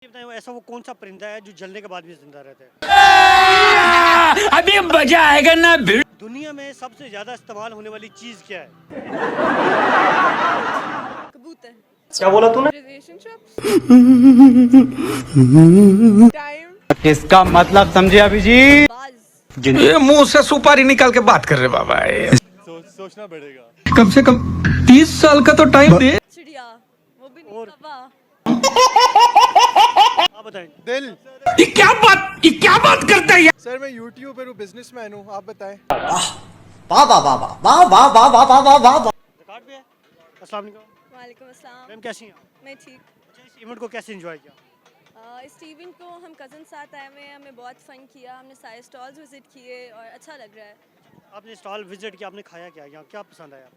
ये बताएं ऐसा वो कौन सा परिंदा है जो जलने के बाद भी जिंदा रहता है? अभी मजा आएगा ना भिड़। दुनिया में सबसे ज्यादा इस्तेमाल होने वाली चीज क्या है? कबूतर। क्या बोला तूने? रिलेशनशिप्स। टाइम। इसका मतलब समझे अभी जी? बाज। ये मुंह से सुपारी निकाल के बात कर रहे बाबा ये। सोचना पड़ेगा। कम से कम 30 साल का तो टाइम दे। चिड़िया। वो भी नहीं और? कौवा। आप बताएं। दिल। ये क्या बात करता है? सर मैं यूट्यूबर हूँ, बिजनेसमैन हूँ, आप बताएं। वाह वाह वाह वाह वाह वाह वाह वाह वाह वाह। रिकॉर्ड पे है। अस्सलाम वालेकुम वालेकुम अस्सलाम। मैम, कैसी हैं आप? मैं ठीक। अच्छा, इस इवेंट को कैसे एंजॉय किया? इस इवेंट को हम कज़न साथ आए हुए हैं, हमने बहुत फन किया, हमने सारे स्टॉल्स विजिट किए और अच्छा लग रहा है। आपने स्टॉल विजिट किया, आपने खाया क्या यहाँ, क्या पसंद आया?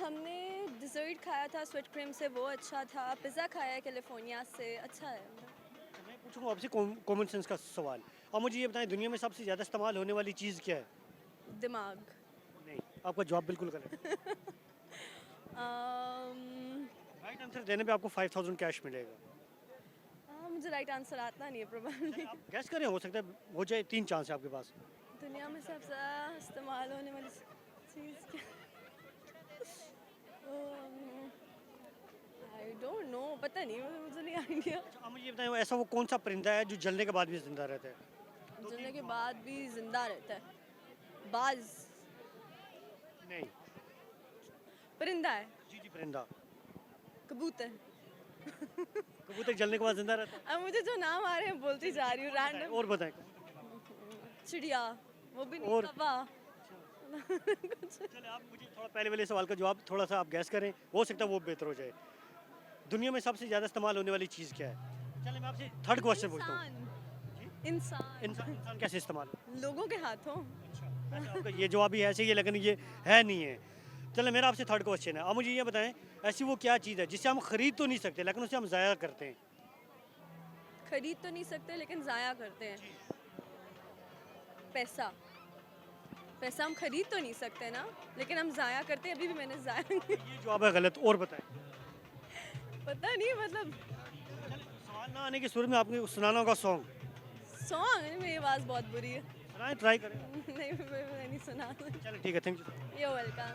हमने डिज़र्ट खाया था स्वीट क्रीम से, वो अच्छा था। पिज़्ज़ा खाया है कैलिफोर्निया से, अच्छा है। मैं पूछूंगा आपसे कॉमन सेंस का सवाल। अब मुझे ये बताएं, दुनिया में सबसे ज़्यादा इस्तेमाल होने वाली चीज़ क्या है? दिमाग। नहीं, आपका जवाब बिल्कुल गलत है। अम, राइट आंसर देने पे आपको 5000 कैश मिलेगा। मुझे राइट आंसर आता नहीं है प्रॉब्लम। आप गैस करें, हो सकता है हो जाए। 3 चांस है आपके पास। दुनिया में सबसे इस्तेमाल होने वाली चीज़ क्या? आई डोंट नो, पता नहीं, मुझे नहीं आइडिया। अच्छा, अब मुझे ये बताएं, ऐसा वो कौन सा परिंदा है जो जलने के बाद भी जिंदा रहता है? जलने के बाद भी जिंदा रहता है। बाज। नहीं। परिंदा है। जी जी, परिंदा। कबूतर। कबूतर जलने के बाद जिंदा रहता है। अब मुझे जो नाम आ रहे हैं बोलती जा रही हूँ रैंडम। और बताएं। चिड़िया। वो भी नहीं और? कौवा। चले, आप मुझे थोड़ा पहले वाले सवाल का जवाब थोड़ा सा आप गैस करें, हो सकता है वो बेहतर हो जाए। दुनिया में सबसे ज़्यादा इस्तेमाल होने वाली चीज़ क्या है? चले, मैं आपसे थर्ड क्वेश्चन पूछता हूँ। इंसान। इंसान कैसे इस्तेमाल हो? लोगों के हाथों। वैसे आपका ये जवाब भी ऐसे ही है, लेकिन ये है नहीं है। चले, मेरा आपसे थर्ड क्वेश्चन है। अब मुझे ये बताएं, ऐसी वो क्या चीज़ है जिससे हम खरीद तो नहीं सकते लेकिन उसे हम ज़ाया करते हैं? खरीद तो नहीं सकते लेकिन जाया करते हैं। पैसा। पैसा हम खरीद तो नहीं सकते ना, लेकिन हम जाया करते हैं। अभी भी मैंने जाया ये जवाब है गलत। और बताएं। पता नहीं, मतलब सवाल ना आने की सूरत में आपने सुनाना होगा सॉन्ग। सॉन्ग। मेरी आवाज़ बहुत बुरी है। सुनाएं, ट्राई करें। नहीं, मैं नहीं सुना। चलो ठीक है, थैंक यू। Yo welcome.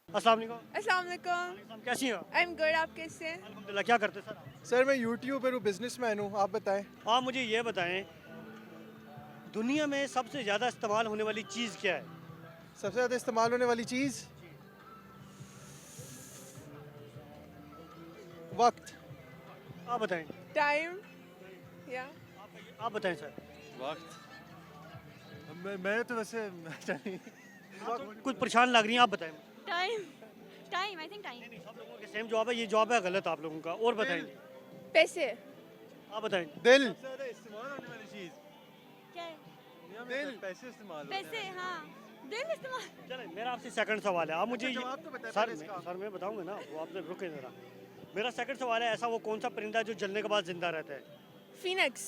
अस्सलाम वालेकुम। अस्सलाम वालेकुम। कैसी हैं आप? आई एम गुड, आप कैसे हैं? अल्हम्दुलिल्लाह। क्या करते हैं सर आप? सर मैं यूट्यूबर हूँ, बिजनेसमैन हूँ, आप बताएं। आप मुझे ये बताएं, दुनिया में सबसे ज़्यादा इस्तेमाल होने वाली चीज़ क्या है? सबसे ज़्यादा इस्तेमाल होने वाली चीज़? वक्त। आप बताएं। टाइम। या आप बताएं सर। वक्त। मैं तो वैसे आप तो कुछ परेशान लग रही हैं, आप बताएं। Time. Time, I think time. सब लोगों के सेम जवाब है, ये जवाब है गलत आप लोगों का। और बताएंगे। पैसे। आप बताएं। दिल। इस्तेमाल होने वाली चीज क्या है? दिल। पैसे इस्तेमाल पैसे, हाँ। दिल इस्तेमाल। चलें, मेरा आपसे सेकंड सवाल है। आप मुझे अच्छा, जवाब तो बताएं सर पहले इसका। सर मैं बताऊंगा ना, वो आपसे रुके ज़रा। मेरा सेकंड सवाल है, ऐसा वो कौन सा परिंदा है जो जलने के बाद जिंदा रहता है? फिनिक्स।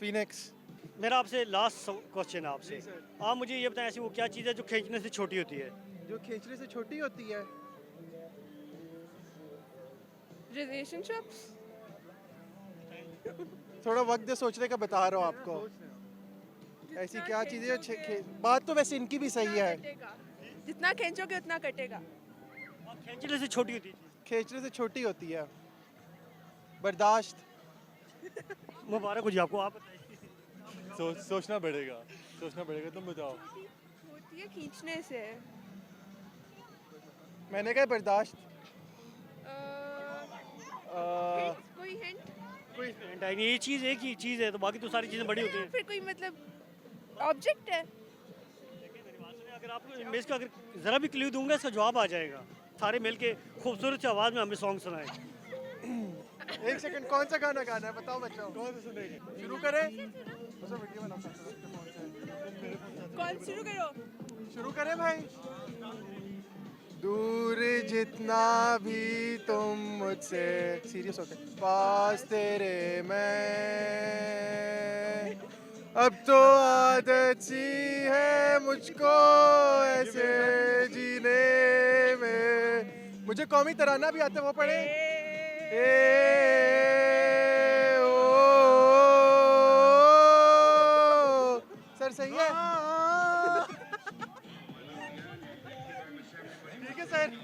फीनिक्स। मेरा आपसे लास्ट क्वेश्चन है आपसे। आप मुझे ये बताएं, ऐसी वो क्या चीज़ है जो खींचने से छोटी होती है? जो खींचने से छोटी होती है। रिलेशनशिप्स। थोड़ा वक्त दे सोचने का, बता रहा हूँ आपको। ऐसी क्या चीज़ है जो बात तो वैसे इनकी भी सही है। जितना खींचोगे उतना कटेगा। और खींचने से छोटी होती है चीज़। खींचने से छोटी होती है। बर्दाश्त। मुबारक हो जी आपको। आप बताइए। सोचना पड़ेगा, तुम बताओ। होती है खींचने से। मैंने कहा बर्दाश्त। कोई हिंट? कोई hint है नहीं, ये चीज़ एक ही चीज़ है, तो बाकी तो सारी चीज़ें बड़ी होती हैं। फिर कोई मतलब ऑब्जेक्ट है? अगर आपको मैं इसका अगर ज़रा भी क्लू दूंगा, इसका जवाब आ जाएगा। सारे मिल के खूबसूरत सी आवाज़ में हमें सॉन्ग सुनाए। एक सेकंड, कौन सा गाना गाना है बताओ बच्चों। कौन सा सुनेंगे? शुरू करें? कौन शुरू करो? शुरू करें भाई। दूर जितना भी तुम मुझसे, सीरियस होके, पास तेरे मैं, अब तो आदत सी है मुझको ऐसे जीने में, मुझे कौमी तराना भी आता है, वो पढ़े। ए, ओ, सर सही है। ठीक है सर।